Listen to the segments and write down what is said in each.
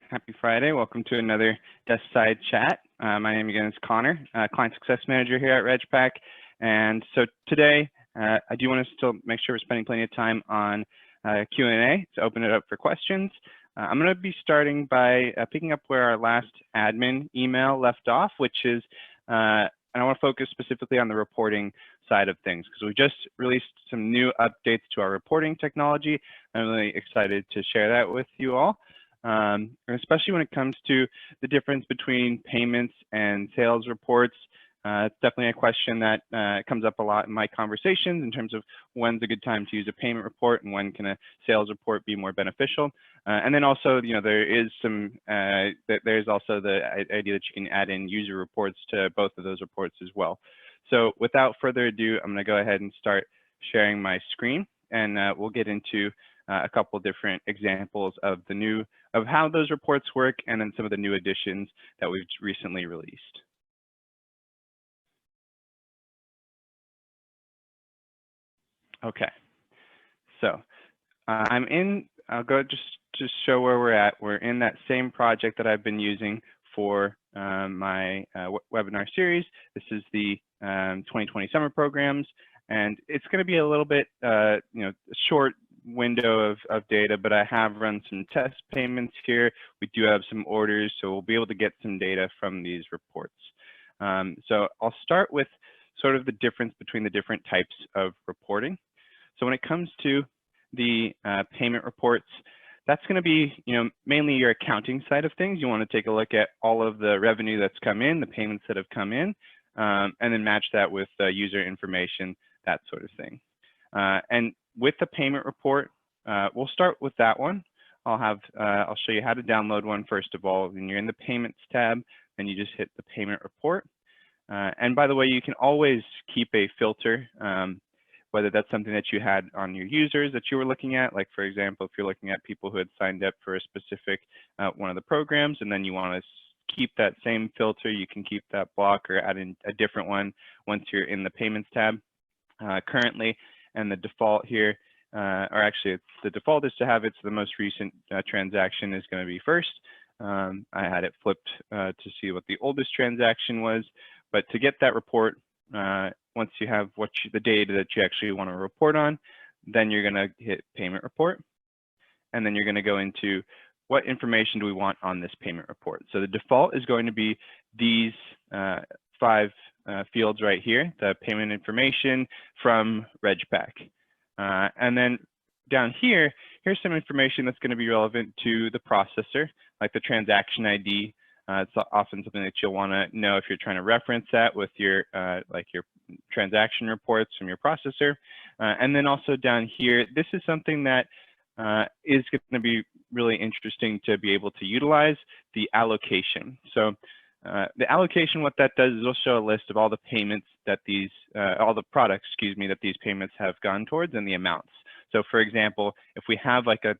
Happy Friday. Welcome to another Desk Side Chat. My name again is Connor, Client Success Manager here at RegPack. And so today, I do want to still make sure we're spending plenty of time on Q&A to open it up for questions. I'm going to be starting by picking up where our last admin email left off, which is, and I want to focus specifically on the reporting side of things, because we just released some new updates to our reporting technology. I'm really excited to share that with you all. Especially when it comes to the difference between payments and sales reports. It's definitely a question that comes up a lot in my conversations in terms of when's a good time to use a payment report and when can a sales report be more beneficial. And then also, there is some, there's also the idea that you can add in user reports to both of those reports as well. So without further ado, I'm going to go ahead and start sharing my screen, and we'll get into a couple different examples of how those reports work, and then some of the new additions that we've recently released. Okay, so I'll go just show where we're at. We're in that same project that I've been using for my webinar series. This is the 2020 summer programs, and it's going to be a little bit, short window of data, but I have run some test payments here. We do have some orders, so we'll be able to get some data from these reports. So I'll start with sort of the difference between the different types of reporting. So when it comes to the payment reports, that's going to be, mainly your accounting side of things. You want to take a look at all of the revenue that's come in, the payments that have come in, and then match that with user information, that sort of thing. And with the payment report, we'll start with that one. I'll show you how to download one first of all. When you're in the payments tab, then you just hit the payment report. And by the way, you can always keep a filter, whether that's something that you had on your users that you were looking at. Like for example, if you're looking at people who had signed up for a specific one of the programs, and then you want to keep that same filter, you can keep that block or add in a different one once you're in the payments tab. Currently, and the default here, or actually the default is to have it's the most recent transaction is going to be first. I had it flipped to see what the oldest transaction was, but to get that report, once you have the data that you actually want to report on, then you're going to hit payment report, and then you're going to go into what information do we want on this payment report. So the default is going to be these 5 fields right here, the payment information from RegPack. And then down here, here's some information that's going to be relevant to the processor, like the transaction ID. It's often something that you'll want to know if you're trying to reference that with your like your transaction reports from your processor. And then also down here, this is something that is going to be really interesting to be able to utilize, the allocation. So the allocation, what that does is it'll show a list of all the payments that these, all the products, that these payments have gone towards and the amounts. So for example, if we have like a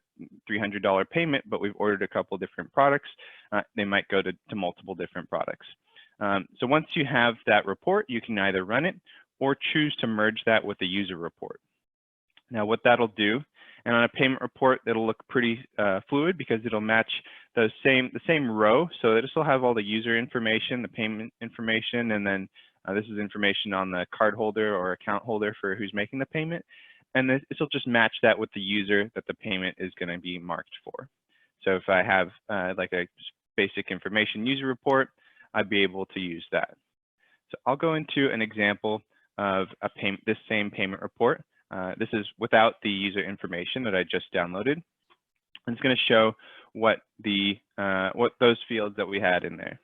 $300 payment, but we've ordered a couple different products, they might go to multiple different products. So once you have that report, you can either run it or choose to merge that with a user report. Now what that'll do, and on a payment report, it'll look pretty fluid because it'll match the same row. So this will have all the user information, the payment information, and then this is information on the card holder or account holder for who's making the payment. And this will just match that with the user that the payment is going to be marked for. So if I have like a basic information user report, I'd be able to use that. So I'll go into an example of this same payment report. This is without the user information that I just downloaded. And it's going to show what those fields that we had in there.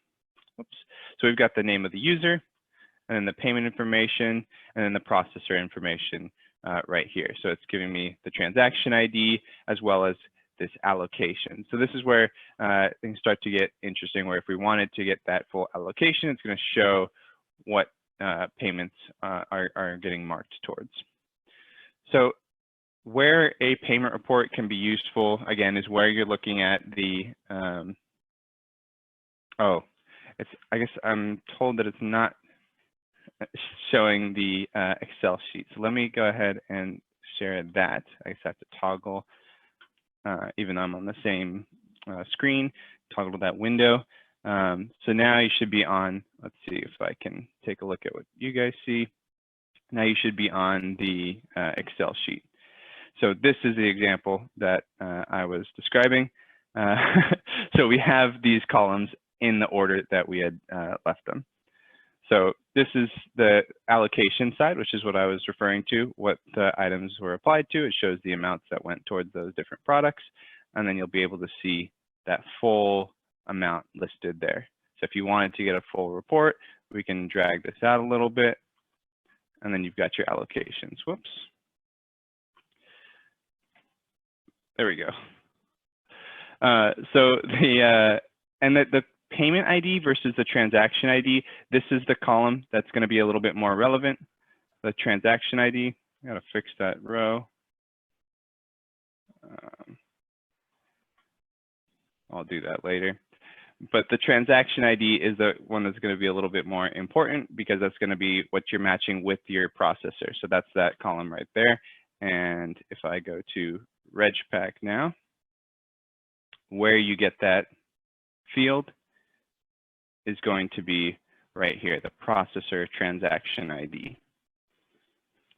Oops. So we've got the name of the user, and then the payment information, and then the processor information right here. So it's giving me the transaction ID as well as this allocation. So this is where things start to get interesting, where if we wanted to get that full allocation, it's going to show what payments are getting marked towards. So where a payment report can be useful, again, is where you're looking at the, I guess I'm told that it's not showing the Excel sheet. So let me go ahead and share that. I just have to toggle, even though I'm on the same screen, toggle that window. So now you should be on, let's see if I can take a look at what you guys see. Now you should be on the Excel sheet. So this is the example that I was describing. So we have these columns in the order that we had left them. So this is the allocation side, which is what I was referring to, what the items were applied to. It shows the amounts that went towards those different products. And then you'll be able to see that full amount listed there. So if you wanted to get a full report, we can drag this out a little bit. And then you've got your allocations. Whoops. There we go. So the payment ID versus the transaction ID, this is the column that's going to be a little bit more relevant. The transaction ID, I got to fix that row. I'll do that later. But the transaction ID is the one that's going to be a little bit more important because that's going to be what you're matching with your processor. So that's that column right there. And if I go to RegPack now, where you get that field is going to be right here, the processor transaction ID.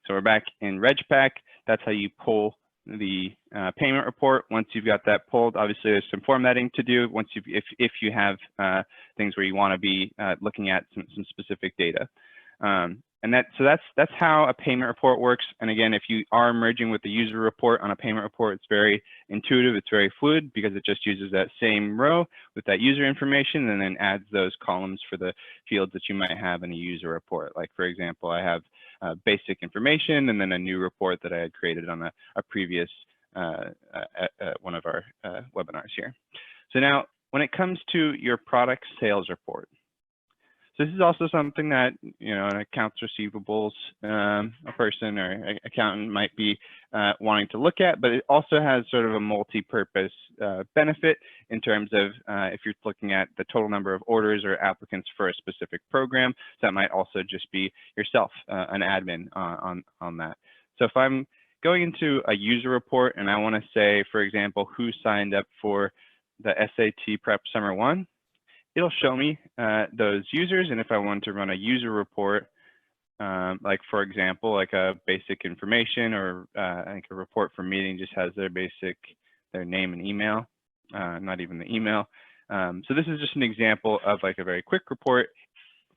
So we're back in RegPack. That's how you pull the payment report. Once you've got that pulled, obviously there's some formatting to do. Once if you have things where you want to be looking at some specific data, and that's how a payment report works. And again, if you are merging with the user report on a payment report, it's very intuitive, it's very fluid because it just uses that same row with that user information and then adds those columns for the fields that you might have in a user report. Like for example, I have basic information and then a new report that I had created on a previous one of our webinars here. So now when it comes to your product sales report, so this is also something that, you know, an accounts receivables a person or accountant might be wanting to look at, but it also has sort of a multi-purpose benefit in terms of if you're looking at the total number of orders or applicants for a specific program. So that might also just be yourself, an admin on that. So if I'm going into a user report and I want to say, for example, who signed up for the SAT Prep Summer 1, it'll show me those users. And if I want to run a user report, like for example, like a basic information or like a report for meeting just has their name and email, not even the email. So this is just an example of like a very quick report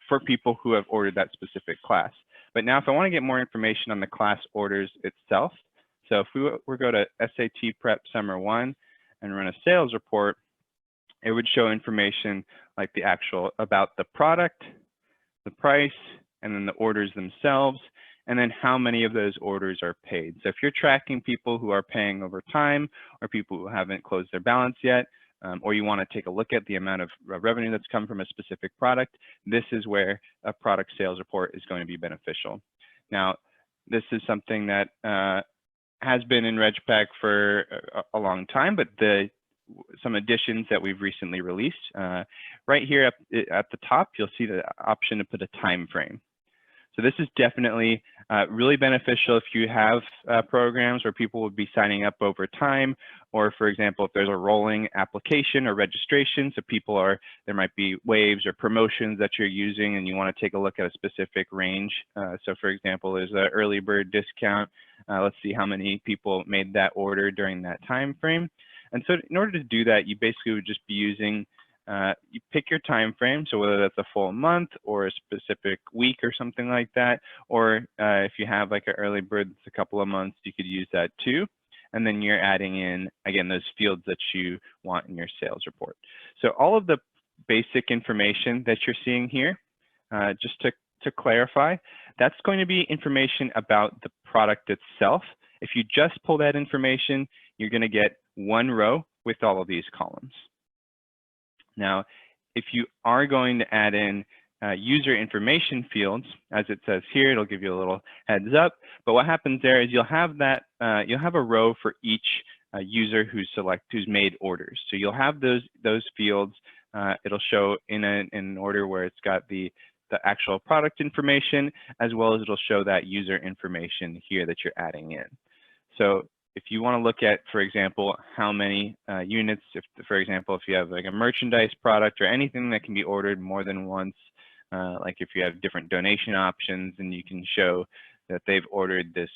for people who have ordered that specific class. But now if I want to get more information on the class orders itself, so if we go to SAT Prep Summer 1 and run a sales report, it would show information like the actual about the product, the price, and then the orders themselves, and then how many of those orders are paid. So if you're tracking people who are paying over time or people who haven't closed their balance yet, or you want to take a look at the amount of revenue that's come from a specific product, this is where a product sales report is going to be beneficial. Now, this is something that has been in RegPack for a long time, but some additions that we've recently released. Right here at the top, you'll see the option to put a time frame. So this is definitely really beneficial if you have programs where people would be signing up over time, or for example, if there's a rolling application or registration, so there might be waves or promotions that you're using and you want to take a look at a specific range. So for example, there's an early bird discount. Let's see how many people made that order during that time frame. And so in order to do that, you basically would just be using, you pick your time frame, so whether that's a full month or a specific week or something like that, or if you have like an early bird that's a couple of months, you could use that too. And then you're adding in, again, those fields that you want in your sales report. So all of the basic information that you're seeing here, just to clarify, that's going to be information about the product itself. If you just pull that information, you're going to get one row with all of these columns. Now, if you are going to add in user information fields, as it says here, it'll give you a little heads up. But what happens there is you'll have that you'll have a row for each user who's made orders. So you'll have those fields. It'll show in an order where it's got the actual product information, as well as it'll show that user information here that you're adding in. So if you want to look at, for example, how many units, if, for example, if you have like a merchandise product or anything that can be ordered more than once, like if you have different donation options, and you can show that they've ordered this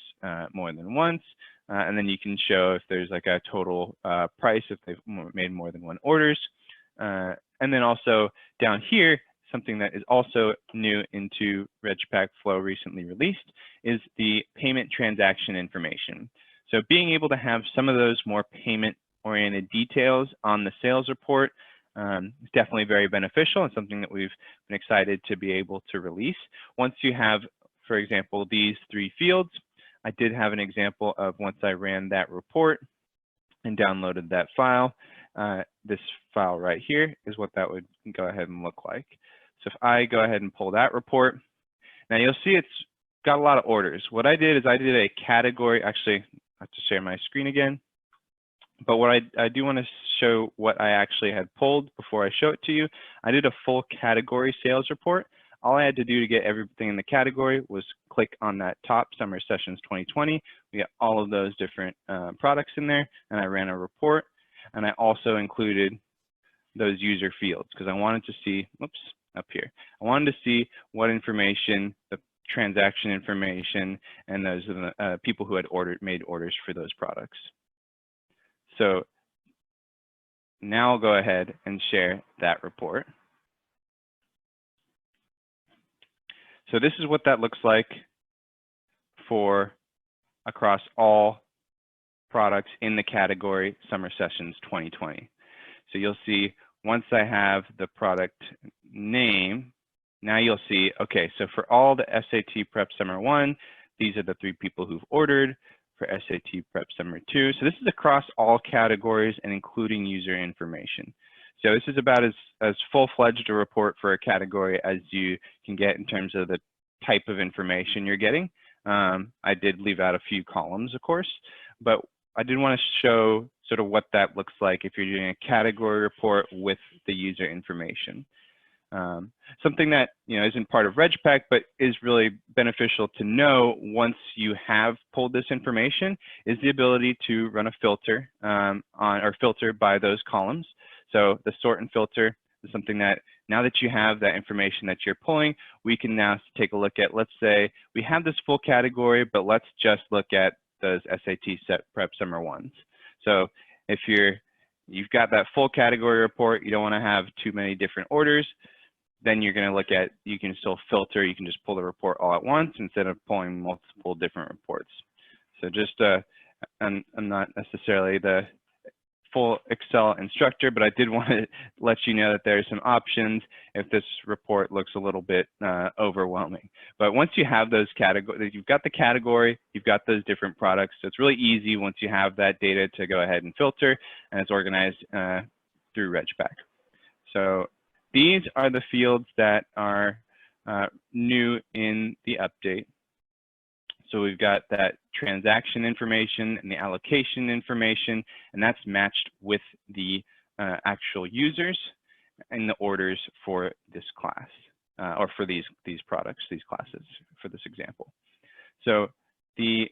more than once, and then you can show if there's like a total price if they've made more than one orders. And then also down here, something that is also new into RegPack Flow recently released is the payment transaction information. So being able to have some of those more payment-oriented details on the sales report is definitely very beneficial and something that we've been excited to be able to release. Once you have, for example, these 3 fields, I did have an example of once I ran that report and downloaded that file. This file right here is what that would go ahead and look like. So if I go ahead and pull that report, now you'll see it's got a lot of orders. What I did is I did a category, actually, I have to share my screen again. But what I do want to show what I actually had pulled before I show it to you. I did a full category sales report. All I had to do to get everything in the category was click on that top Summer Sessions 2020. We got all of those different products in there, and I ran a report. And I also included those user fields because I wanted to see, whoops, up here. I wanted to see what information, the transaction information, and those people who had made orders for those products. So now I'll go ahead and share that report. So this is what that looks like for across all products in the category Summer Sessions 2020. So you'll see once I have the product name, now you'll see, okay, so for all the SAT Prep Summer 1, these are the 3 people who've ordered. For SAT Prep Summer 2, so this is across all categories and including user information. So this is about as full-fledged a report for a category as you can get in terms of the type of information you're getting. I did leave out a few columns, of course, but I did want to show sort of what that looks like if you're doing a category report with the user information. Something that isn't part of RegPack, but is really beneficial to know once you have pulled this information is the ability to run a filter or filter by those columns. So the sort and filter is something that now that you have that information that you're pulling, we can now take a look at, let's say we have this full category, but let's just look at those SAT Prep Summer 1s. So if you've got that full category report, you don't want to have too many different orders, then you're going to look at, you can still filter, you can just pull the report all at once instead of pulling multiple different reports. So just, I'm not necessarily the full Excel instructor, but I did want to let you know that there's some options if this report looks a little bit overwhelming. But once you have those categories, you've got the category, you've got those different products, so it's really easy once you have that data to go ahead and filter, and it's organized through RegPack. So these are the fields that are new in the update. So we've got that transaction information and the allocation information, and that's matched with the actual users and the orders for this class, or for these products, these classes, for this example. So the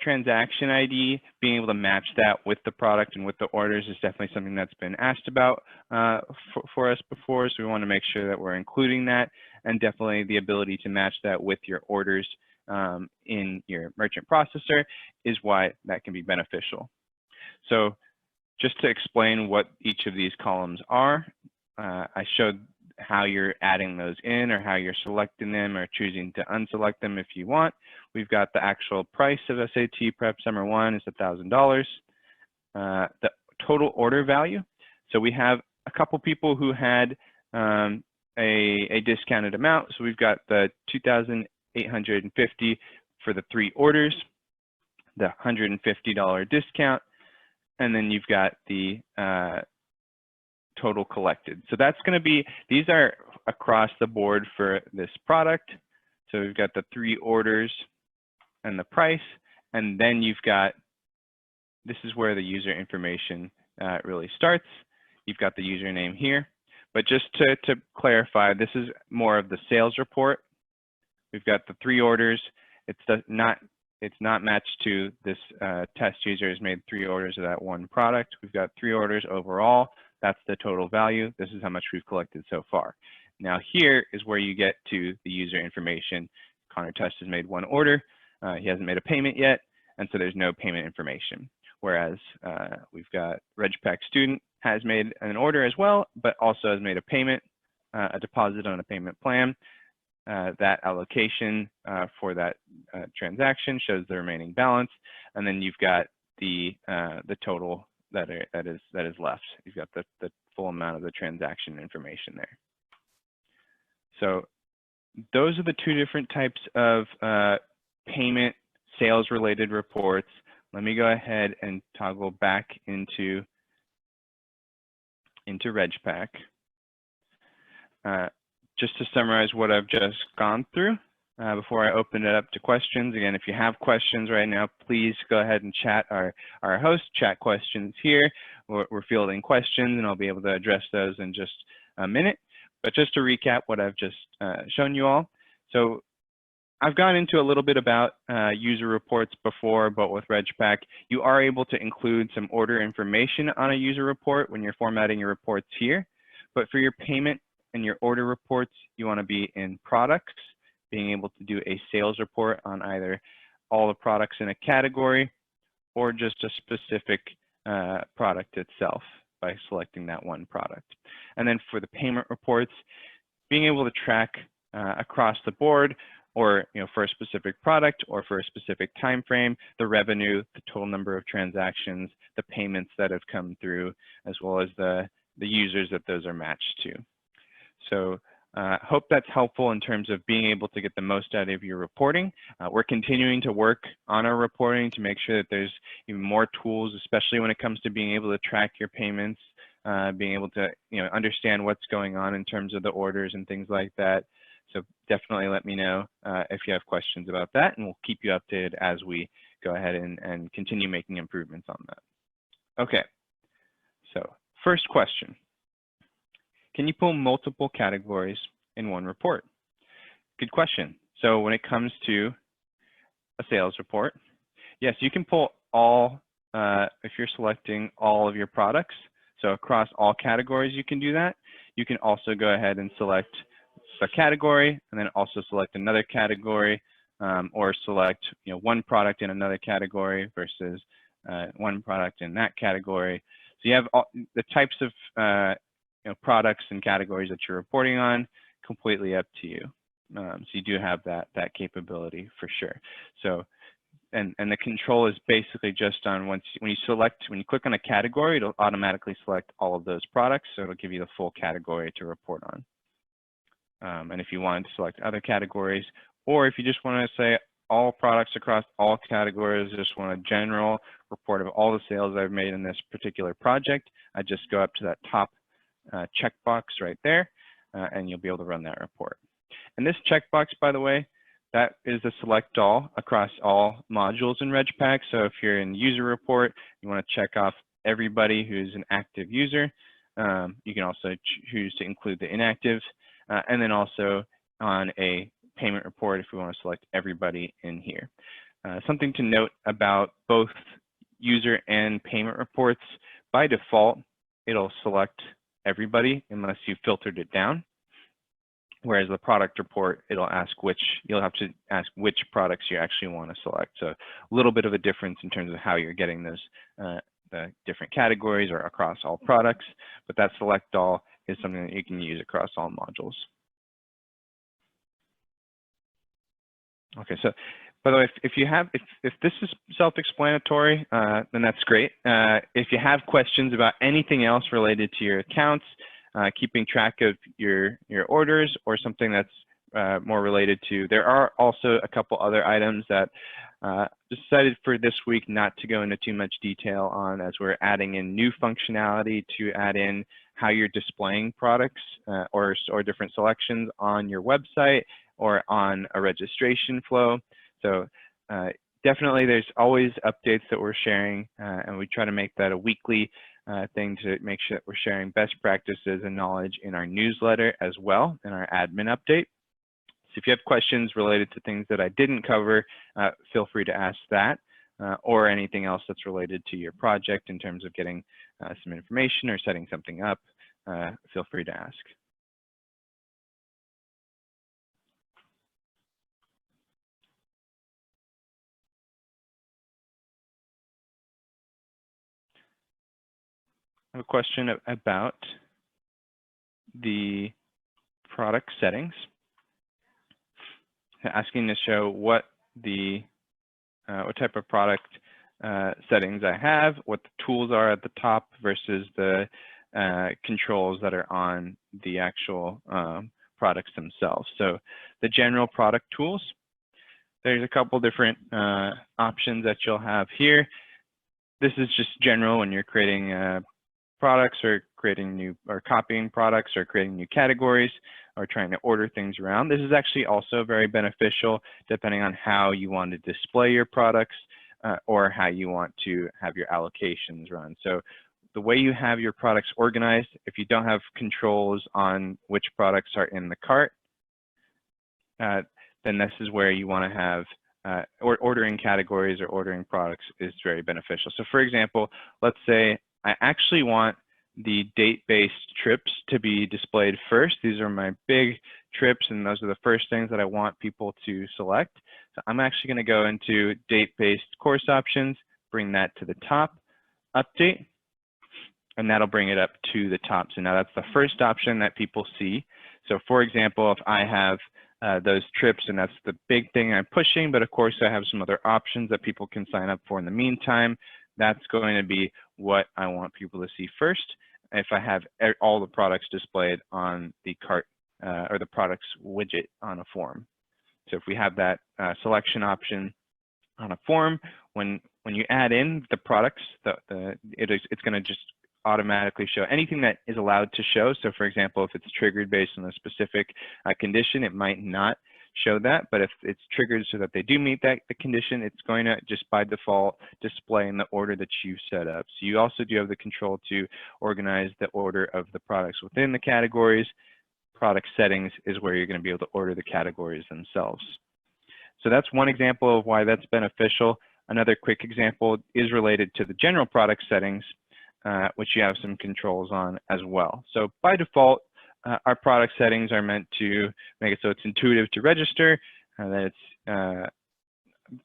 transaction ID, being able to match that with the product and with the orders is definitely something that's been asked about for us before, so we want to make sure that we're including that, and definitely the ability to match that with your orders in your merchant processor is why that can be beneficial. So just to explain what each of these columns are, I showed how you're adding those in or how you're selecting them or choosing to unselect them if you want. We've got the actual price of SAT Prep Summer 1 is $1,000. The total order value. So we have a couple people who had a discounted amount. So we've got the $2,850 for the 3 orders, the $150 discount, and then you've got the total collected. So that's going to be, these are across the board for this product. So we've got the 3 orders and the price, and then you've got, this is where the user information really starts. You've got the username here, but just to clarify, this is more of the sales report. We've got the 3 orders. It's it's not matched to this test user has made 3 orders of that one product. We've got 3 orders overall. That's the total value. This is how much we've collected so far. Now here is where you get to the user information. Connor Test has made 1 order. He hasn't made a payment yet, and so there's no payment information. Whereas we've got RegPack student has made an order as well, but also has made a payment, a deposit on a payment plan. That allocation for that transaction shows the remaining balance, and then you've got the total that is left. You've got the full amount of the transaction information there. So those are the 2 different types of payment sales related reports. Let me go ahead and toggle back into RegPack. Just to summarize what I've just gone through before I open it up to questions. Again, if you have questions right now, please go ahead and chat our host, chat questions here. We're fielding questions and I'll be able to address those in just a minute. But just to recap what I've just shown you all. So I've gone into a little bit about user reports before, but with RegPack, you are able to include some order information on a user report when you're formatting your reports here. But for your payment and your order reports, you want to be in products, being able to do a sales report on either all the products in a category or just a specific product itself by selecting that one product. And then for the payment reports, being able to track across the board, or for a specific product or for a specific time frame, the revenue, the total number of transactions, the payments that have come through, as well as the users that those are matched to. So hope that's helpful in terms of being able to get the most out of your reporting. We're continuing to work on our reporting to make sure that there's even more tools, especially when it comes to being able to track your payments, being able to understand what's going on in terms of the orders and things like that. So definitely let me know if you have questions about that, and we'll keep you updated as we go ahead and continue making improvements on that. Okay, so first question. Can you pull multiple categories in one report? Good question. So when it comes to a sales report, yes, you can pull all, if you're selecting all of your products, so across all categories you can do that. You can also go ahead and select a category and then also select another category, or select one product in another category versus one product in that category. So you have all the types of products and categories that you're reporting on, completely up to you. So you do have that capability for sure. So and the control is basically just on when you click on a category, it'll automatically select all of those products, so it'll give you the full category to report on. And if you wanted to select other categories, or if you just want to say all products across all categories, just want a general report of all the sales I've made in this particular project, I just go up to that top checkbox right there, and you'll be able to run that report. And this checkbox, by the way, that is a select all across all modules in RegPack. So if you're in user report, you want to check off everybody who's an active user. You can also choose to include the inactives. And then also on a payment report, if we want to select everybody in here. Something to note about both user and payment reports, by default, it'll select everybody unless you filtered it down. Whereas the product report, you'll have to ask which products you actually want to select. So a little bit of a difference in terms of how you're getting those the different categories or across all products, but that select all is something that you can use across all modules. Okay, so by the way, if this is self-explanatory, then that's great. If you have questions about anything else related to your accounts, keeping track of your orders, or something that's more related to, there are also a couple other items that decided for this week not to go into too much detail on, as we're adding in new functionality to add in how you're displaying products or different selections on your website or on a registration flow. So definitely there's always updates that we're sharing, and we try to make that a weekly thing to make sure that we're sharing best practices and knowledge in our newsletter as well, in our admin update. So if you have questions related to things that I didn't cover, feel free to ask that, or anything else that's related to your project in terms of getting some information or setting something up, feel free to ask. I have a question about the product settings, asking to show what type of product settings I have, what the tools are at the top versus the controls that are on the actual products themselves. So the general product tools, there's a couple different options that you'll have here. This is just general when you're creating products or creating new or copying products or creating new categories or trying to order things around. This is actually also very beneficial depending on how you want to display your products or how you want to have your allocations run. So the way you have your products organized, if you don't have controls on which products are in the cart, then this is where you want to have ordering categories or ordering products is very beneficial. So for example, let's say I actually want the date-based trips to be displayed first. These are my big trips, and those are the first things that I want people to select. So I'm actually going to go into date-based course options, bring that to the top, update, and that'll bring it up to the top. So now that's the first option that people see. So for example, if I have those trips, and that's the big thing I'm pushing, but of course I have some other options that people can sign up for in the meantime. That's going to be what I want people to see first if I have all the products displayed on the cart or the products widget on a form. So if we have that selection option on a form, when you add in the products, it's going to just automatically show anything that is allowed to show. So for example, if it's triggered based on a specific condition, it might not show that, but if it's triggered so that they do meet the condition, it's going to just by default display in the order that you've set up. So you also do have the control to organize the order of the products within the categories. Product settings is where you're going to be able to order the categories themselves. So that's one example of why that's beneficial. Another quick example is related to the general product settings, which you have some controls on as well. So by default, our product settings are meant to make it so it's intuitive to register, that it's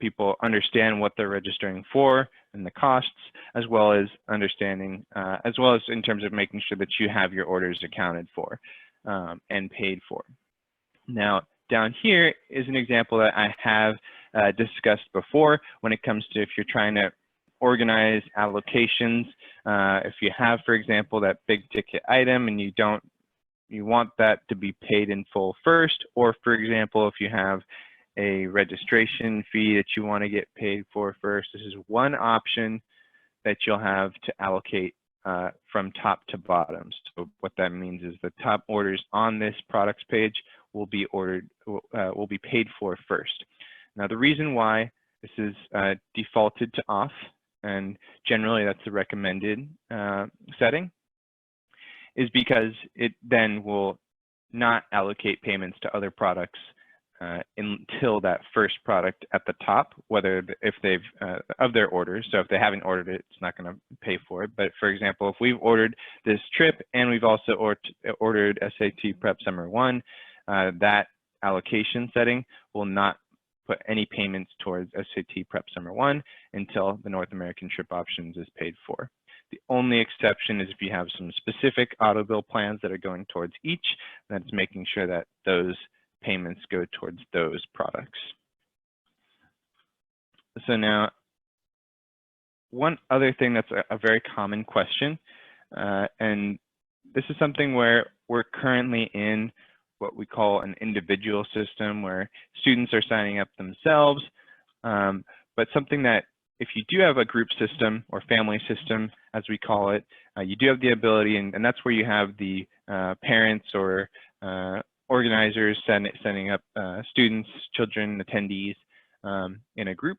people understand what they're registering for and the costs, as well as understanding, as well as in terms of making sure that you have your orders accounted for and paid for. Now, down here is an example that I have discussed before when it comes to if you're trying to organize allocations. If you have, for example, that big ticket item and you want that to be paid in full first, or for example, if you have a registration fee that you want to get paid for first, this is one option that you'll have to allocate from top to bottom. So what that means is the top orders on this products page will be paid for first. Now the reason why this is defaulted to off, and generally that's the recommended setting, is because it then will not allocate payments to other products until that first product at the top, whether if they've of their orders. So if they haven't ordered it, it's not going to pay for it. But for example, if we've ordered this trip and we've also ordered SAT Prep Summer 1, that allocation setting will not put any payments towards SAT Prep Summer 1 until the North American Trip Options is paid for. The only exception is if you have some specific auto bill plans that are going towards each, that's making sure that those payments go towards those products. So now, one other thing that's a very common question, and this is something where we're currently in what we call an individual system where students are signing up themselves, but something that if you do have a group system or family system, as we call it, you do have the ability, and that's where you have the parents or organizers sending up students, children, attendees in a group.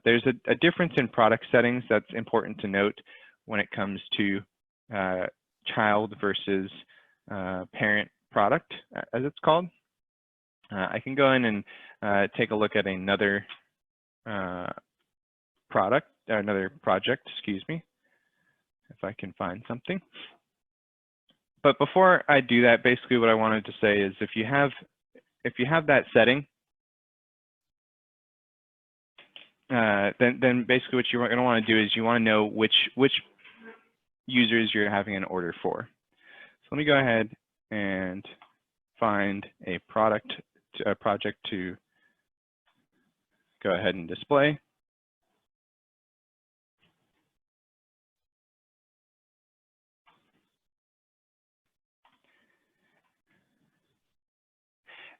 There's a difference in product settings that's important to note when it comes to child versus parent product, as it's called. I can go in and take a look at another another project, excuse me, if I can find something. But before I do that, basically what I wanted to say is if you have that setting, then basically what you're going to want to do is you want to know which users you're having an order for. So let me go ahead and find a project to go ahead and display.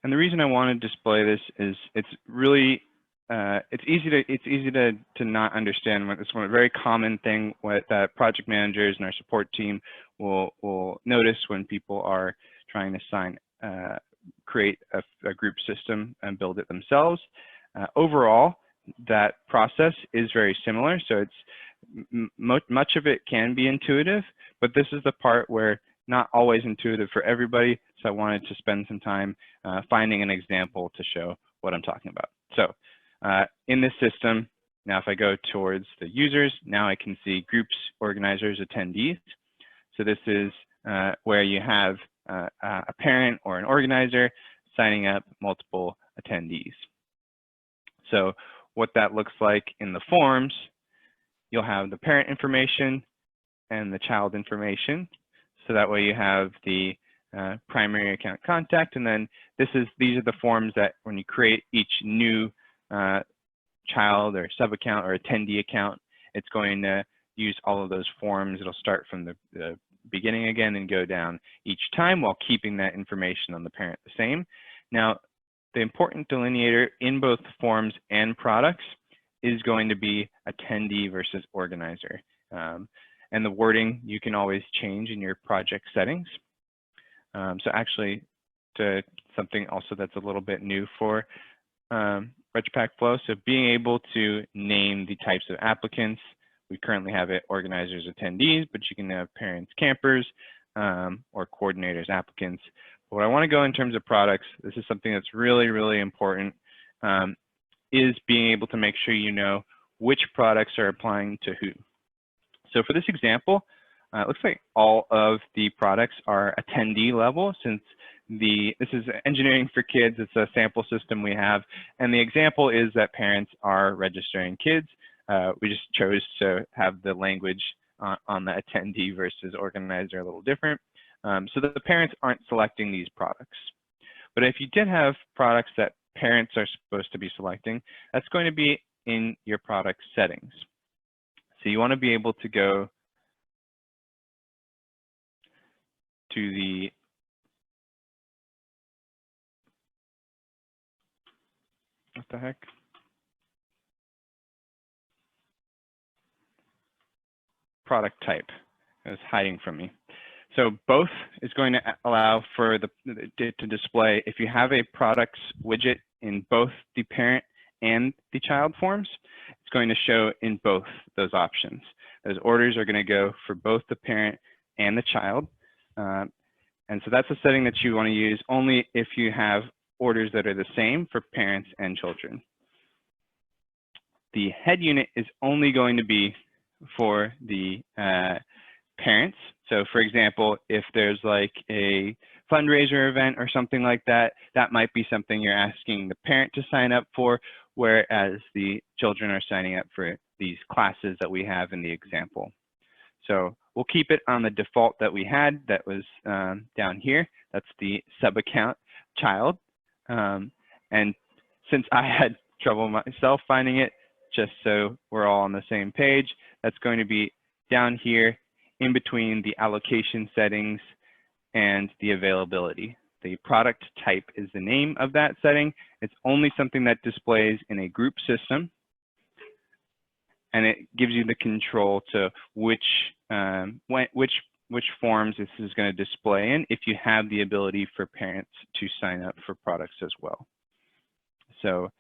And the reason I want to display this is it's really it's easy to not understand. It's one very common thing that project managers and our support team will notice when people are trying to create a group system and build it themselves. Overall, that process is very similar. So it's much of it can be intuitive, but this is the part where not always intuitive for everybody. So I wanted to spend some time finding an example to show what I'm talking about. So in this system, now if I go towards the users, now I can see groups, organizers, attendees. So this is where you have a parent or an organizer signing up multiple attendees. So what that looks like in the forms, you'll have the parent information and the child information. So that way you have the primary account contact, and then these are the forms that when you create each new child or sub account or attendee account, it's going to use all of those forms. It'll start from the beginning again and go down each time while keeping that information on the parent the same. Now, the important delineator in both forms and products is going to be attendee versus organizer. And the wording you can always change in your project settings. So actually, something also that's a little bit new for RegPack Flow. So being able to name the types of applicants. We currently have it organizers, attendees, but you can have parents, campers, or coordinators, applicants. But what I want to go in terms of products, this is something that's really, really important, is being able to make sure you know which products are applying to who. So for this example, it looks like all of the products are attendee level since this is Engineering for Kids. It's a sample system we have. And the example is that parents are registering kids. We just chose to have the language on the attendee versus organizer a little different. So that the parents aren't selecting these products. But if you did have products that parents are supposed to be selecting, that's going to be in your product settings. So you want to be able to go to the what the heck? Product type is hiding from me. So both is going to allow for to display if you have a products widget in both the parent and the child forms, it's going to show in both those options. Those orders are going to go for both the parent and the child. And so that's a setting that you want to use only if you have orders that are the same for parents and children. The head unit is only going to be for the parents. So for example, if there's like a fundraiser event or something like that, that might be something you're asking the parent to sign up for, whereas the children are signing up for these classes that we have in the example. So we'll keep it on the default that we had that was down here. That's the sub account child. And since I had trouble myself finding it, just so we're all on the same page, that's going to be down here in between the allocation settings and the availability. The product type is the name of that setting. It's only something that displays in a group system, and it gives you the control to which forms this is going to display in if you have the ability for parents to sign up for products as well. So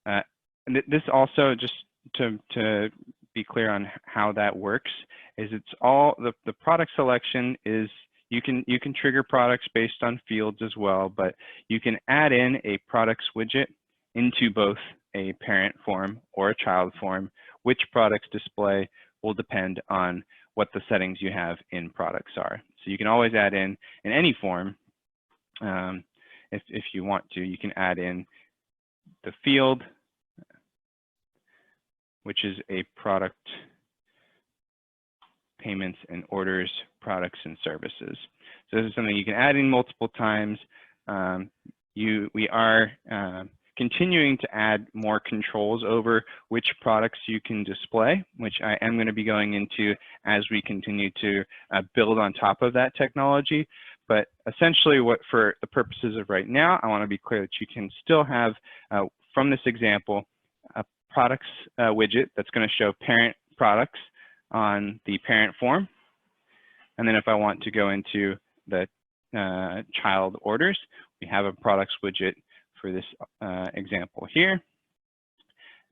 and this also, just to be clear on how that works, is it's all the product selection is you can trigger products based on fields as well, but you can add in a products widget into both a parent form or a child form. Which products display will depend on what the settings you have in products are. So you can always add in any form. If you want to, you can add in the field, which is a product payments and orders, products and services. So this is something you can add in multiple times. We are continuing to add more controls over which products you can display, which I am going to be going into as we continue to build on top of that technology. But essentially, for the purposes of right now, I want to be clear that you can still have, from this example, a products widget that's going to show parent products on the parent form. And then if I want to go into the child orders, we have a products widget for this example here.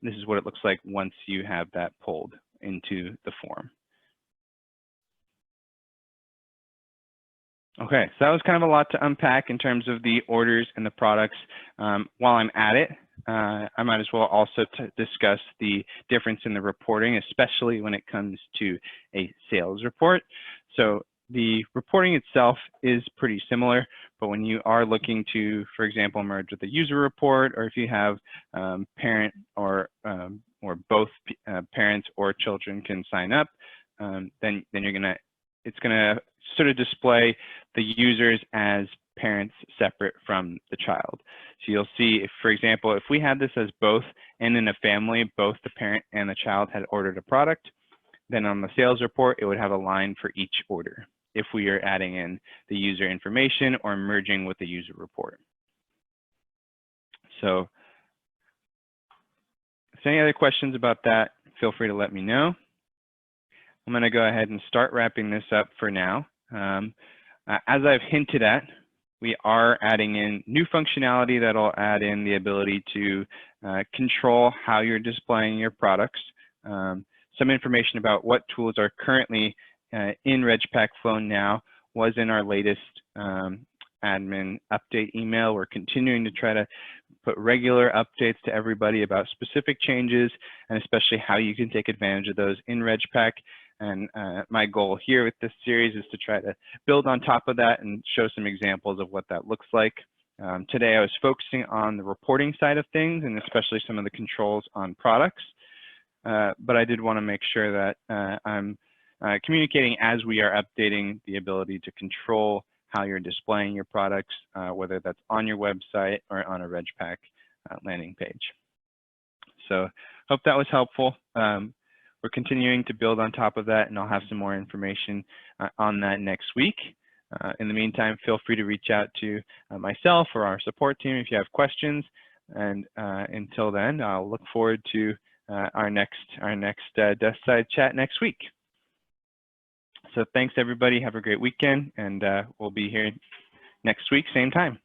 This is what it looks like once you have that pulled into the form. Okay, so that was kind of a lot to unpack in terms of the orders and the products. While I'm at it, I might as well also discuss the difference in the reporting, especially when it comes to a sales report. So the reporting itself is pretty similar, but when you are looking to, for example, merge with a user report, or if you have parent or both parents or children can sign up, then it's gonna sort of display the users as parents separate from the child. So you'll see, if, for example, if we had this as both, and in a family, both the parent and the child had ordered a product, then on the sales report, it would have a line for each order if we are adding in the user information or merging with the user report. So if any other questions about that, feel free to let me know. I'm going to go ahead and start wrapping this up for now. As I've hinted at, we are adding in new functionality that'll add in the ability to control how you're displaying your products. Some information about what tools are currently in RegPack Flow now was in our latest admin update email. We're continuing to try to put regular updates to everybody about specific changes, and especially how you can take advantage of those in RegPack. And my goal here with this series is to try to build on top of that and show some examples of what that looks like. Today I was focusing on the reporting side of things, and especially some of the controls on products. But I did want to make sure that I'm communicating as we are updating the ability to control how you're displaying your products, whether that's on your website or on a RegPack landing page. So hope that was helpful. We're continuing to build on top of that, and I'll have some more information on that next week. In the meantime, feel free to reach out to myself or our support team if you have questions. And until then, I'll look forward to our next desk side chat next week. So thanks everybody. Have a great weekend, and we'll be here next week, same time.